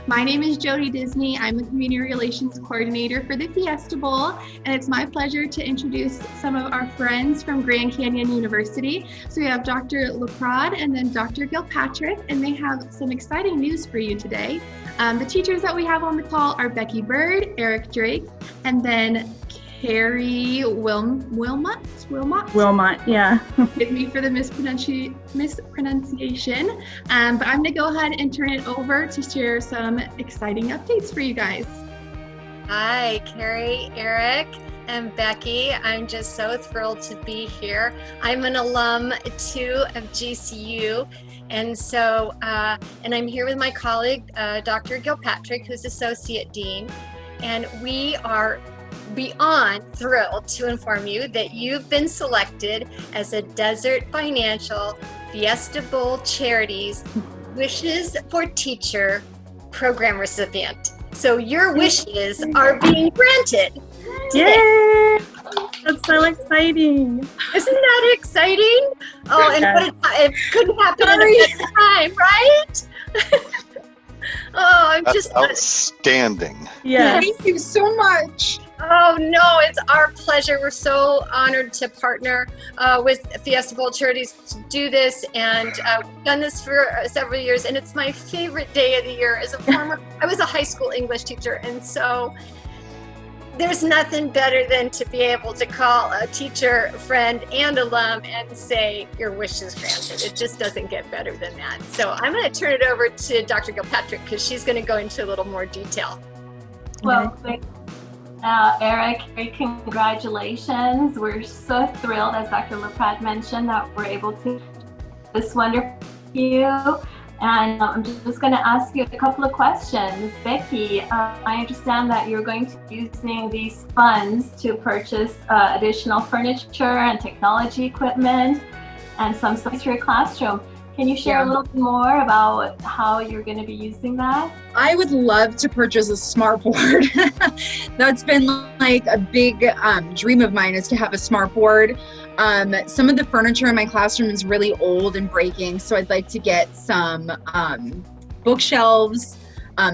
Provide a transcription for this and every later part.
My name is Jody Disney. I'm the Community Relations Coordinator for the Fiesta Bowl, and it's my pleasure to introduce some of our friends from Grand Canyon University. So we have Dr. LaPrade and then Dr. Gilpatrick, and they have some exciting news for you today. The teachers that we have on the call are Becky Bird, Eric Drake, and then Carrie Wilmot, yeah. Forgive me for the mispronunciation. But I'm going to go ahead and turn it over to share some exciting updates for you guys. Hi, Carrie, Eric, and Becky. I'm just so thrilled to be here. I'm an alum too of GCU. And so, and I'm here with my colleague, Dr. Gilpatrick, who's Associate Dean. And we are beyond thrilled to inform you that you've been selected as a Desert Financial Fiesta Bowl Charities Wishes for Teacher program recipient. So your wishes are being granted today. Yay! That's so exciting. Isn't that exciting? Oh, and it couldn't happen in a better time, right? Oh, That's outstanding. Yeah. Thank you so much. Oh, no, it's our pleasure. We're so honored to partner with Fiesta Bowl Charities to do this. And we've done this for several years. And it's my favorite day of the year. I was a high school English teacher. And so there's nothing better than to be able to call a teacher, friend, and alum and say your wish is granted. It just doesn't get better than that. So I'm going to turn it over to Dr. Gilpatrick because she's going to go into a little more detail. Well, Eric, congratulations. We're so thrilled, as Dr. LaPrade mentioned, that we're able to do this wonderful you. And I'm just going to ask you a couple of questions. Becky, I understand that you're going to be using these funds to purchase additional furniture and technology equipment and some space for your classroom. Can you share a little bit more about how you're going to be using that? I would love to purchase a smart board. That's been like a big dream of mine, is to have a smart board. Some of the furniture in my classroom is really old and breaking, so I'd like to get some bookshelves,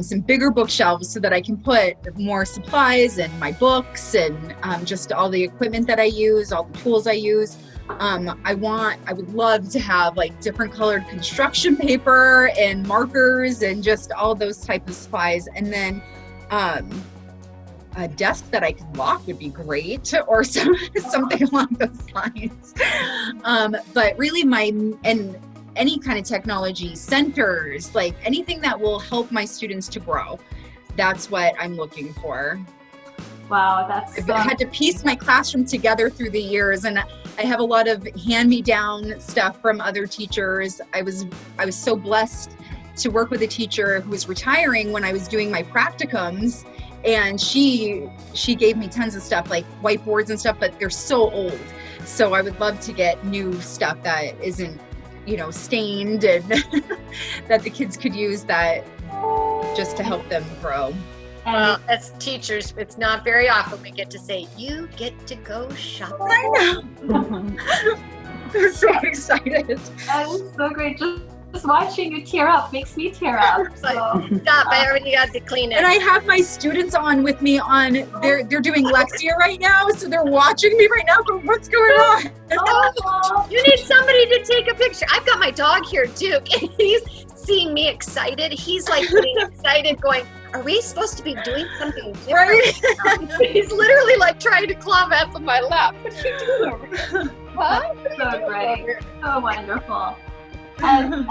some bigger bookshelves, so that I can put more supplies and my books and just all the equipment that I use, all the tools I use. I would love to have like different colored construction paper and markers and just all those type of supplies. And then a desk that I could lock would be great, or something along those lines. But really and any kind of technology centers, like anything that will help my students to grow. That's what I'm looking for. Wow, I've had to piece my classroom together through the years, and I have a lot of hand-me-down stuff from other teachers. I was so blessed to work with a teacher who was retiring when I was doing my practicums, and she gave me tons of stuff like whiteboards and stuff, but they're so old. So I would love to get new stuff that isn't, stained, and that the kids could use, that just to help them grow. Well, as teachers, it's not very often we get to say, you get to go shopping. I know. I'm so excited. That is so great. Just watching you tear up makes me tear up. So. Stop, I already got the Kleenex. And I have my students on with me they're doing Lexia right now, so they're watching me right now going, what's going on? Oh. You need somebody to take a picture. I've got my dog here, Duke, and he's seeing me excited. He's like getting excited going, are we supposed to be doing something different? Right? He's literally like trying to climb up on my lap. What are you doing over here? Huh? So great. So wonderful. And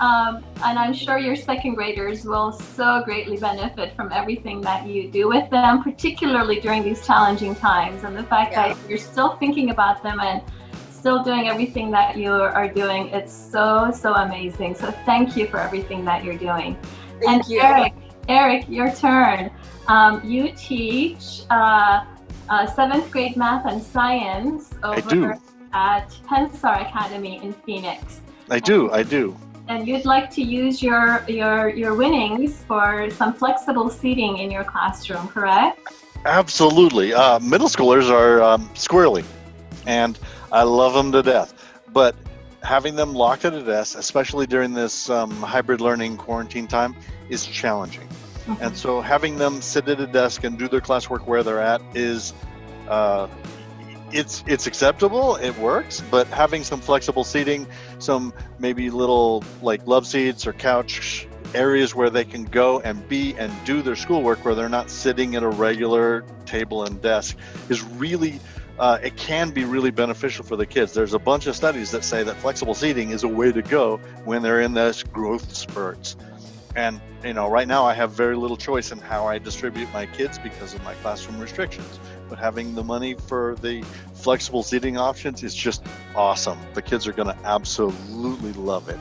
I'm sure your second graders will so greatly benefit from everything that you do with them, particularly during these challenging times. And the fact that you're still thinking about them and still doing everything that you are doing, it's so amazing. So thank you for everything that you're doing. Thank you. Eric, your turn. You teach 7th grade math and science over at Pensar Academy in Phoenix. I do. And you'd like to use your winnings for some flexible seating in your classroom, correct? Absolutely. Middle schoolers are squirrely, and I love them to death. But having them locked at a desk, especially during this hybrid learning quarantine time, is challenging. And so having them sit at a desk and do their classwork where they're at is, it's acceptable, it works, but having some flexible seating, some maybe little like love seats or couch areas where they can go and be and do their schoolwork where they're not sitting at a regular table and desk is really, it can be really beneficial for the kids. There's a bunch of studies that say that flexible seating is a way to go when they're in those growth spurts. And, you know, right now I have very little choice in how I distribute my kids because of my classroom restrictions. But having the money for the flexible seating options is just awesome. The kids are going to absolutely love it.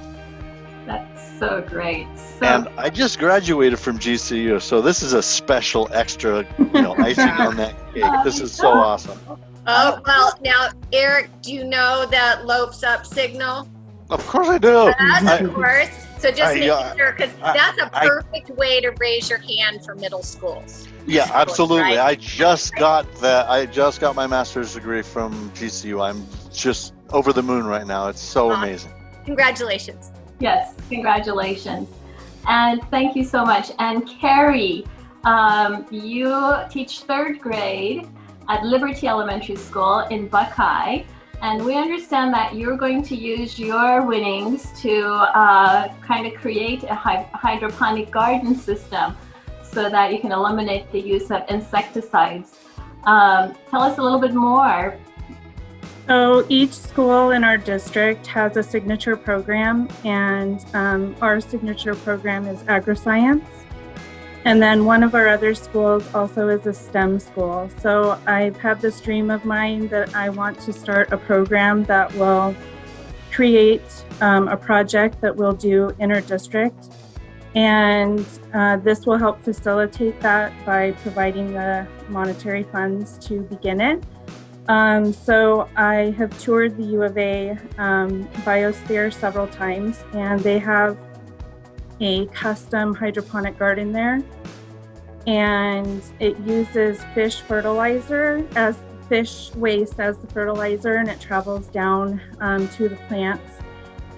That's so great. And I just graduated from GCU, so this is a special extra, you know, icing on that cake. This is so awesome. Oh, well, now, Eric, do you know that lopes up signal? Of course I do. Yes, of course. So just making sure, because that's a perfect way to raise your hand for middle schools. Yeah, absolutely. Right? I just got that. I just got my master's degree from GCU. I'm just over the moon right now. It's so amazing. Congratulations. Yes, congratulations. And thank you so much. And Carrie, you teach third grade at Liberty Elementary School in Buckeye. And we understand that you're going to use your winnings to kind of create a hydroponic garden system so that you can eliminate the use of insecticides. Tell us a little bit more. So each school in our district has a signature program, and our signature program is agri-science. And then one of our other schools also is a STEM school. So I've had this dream of mine that I want to start a program that will create a project that we'll do inter-district. And this will help facilitate that by providing the monetary funds to begin it. So I have toured the U of A biosphere several times, and they have a custom hydroponic garden there, and it uses fish fertilizer as fish waste as the fertilizer, and it travels down to the plants,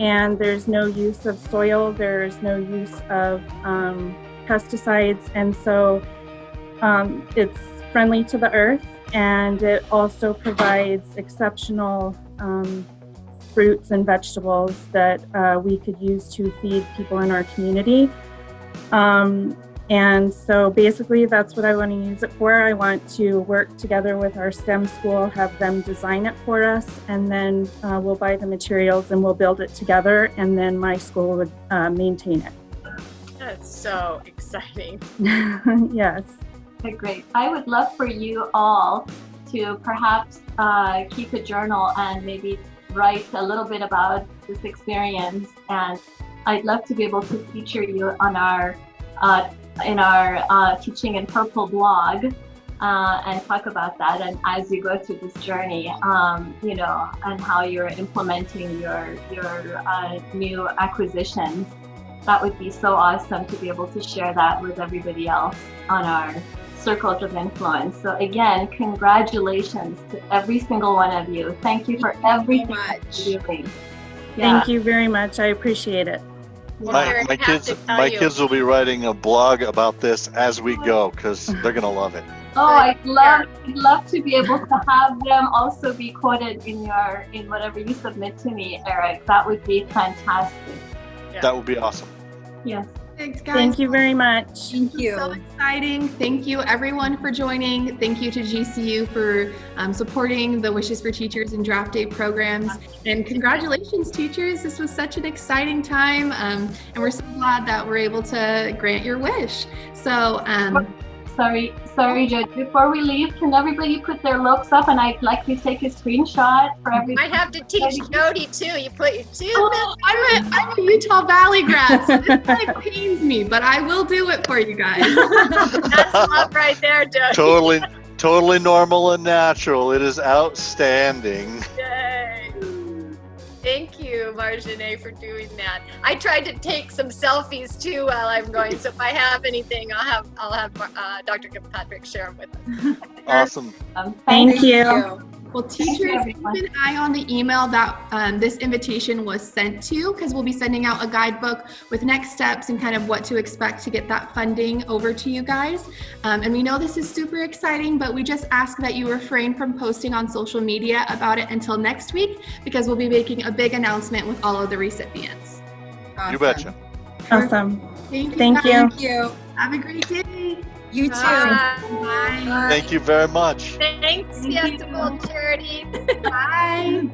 and there's no use of soil, there's no use of pesticides, and so it's friendly to the earth, and it also provides exceptional fruits and vegetables that we could use to feed people in our community. And so basically that's what I want to use it for. I want to work together with our STEM school, have them design it for us, and then we'll buy the materials and we'll build it together, and then my school would maintain it. That's so exciting. Yes. Okay, great. I would love for you all to perhaps keep a journal and maybe write a little bit about this experience, and I'd love to be able to feature you on our in our Teaching in Purple blog and talk about that, and as you go through this journey, you know, and how you're implementing your new acquisitions. That would be so awesome to be able to share that with everybody else on our circles of influence. So again, congratulations to every single one of you. Thank you for everything you're doing. Yeah. Thank you very much. I appreciate it. My kids will be writing a blog about this as we go, because they're going to love it. Oh, I'd love to be able to have them also be quoted in whatever you submit to me, Eric. That would be fantastic. Yeah. That would be awesome. Yes. Thanks, guys. Thank you very much. Thank you. So exciting. Thank you everyone for joining. Thank you to GCU for supporting the Wishes for Teachers and Draft Day programs. And congratulations, teachers. This was such an exciting time. And we're so glad that we're able to grant your wish. So, Sorry, Judge. Before we leave, can everybody put their looks up, and I'd like to take a screenshot for everybody. You might have to teach Jody too. You put your two. Oh, I'm a Utah Valley grad, so this like pains me, but I will do it for you guys. That's love right there, Jody. Totally normal and natural. It is outstanding. Yay. Thank you, Marjane, for doing that. I tried to take some selfies too while I'm going, so if I have anything, I'll have Dr. Kirkpatrick share them with us. Awesome. Thank you. Well, teachers, keep an eye on the email that this invitation was sent to, because we'll be sending out a guidebook with next steps and kind of what to expect to get that funding over to you guys. And we know this is super exciting, but we just ask that you refrain from posting on social media about it until next week, because we'll be making a big announcement with all of the recipients. Awesome. You betcha. Awesome. Thank you. Thank you. Thank you. Have a great day. You too. Bye. Thank you very much. Thanks, Fiesta Bowl Charities. Bye.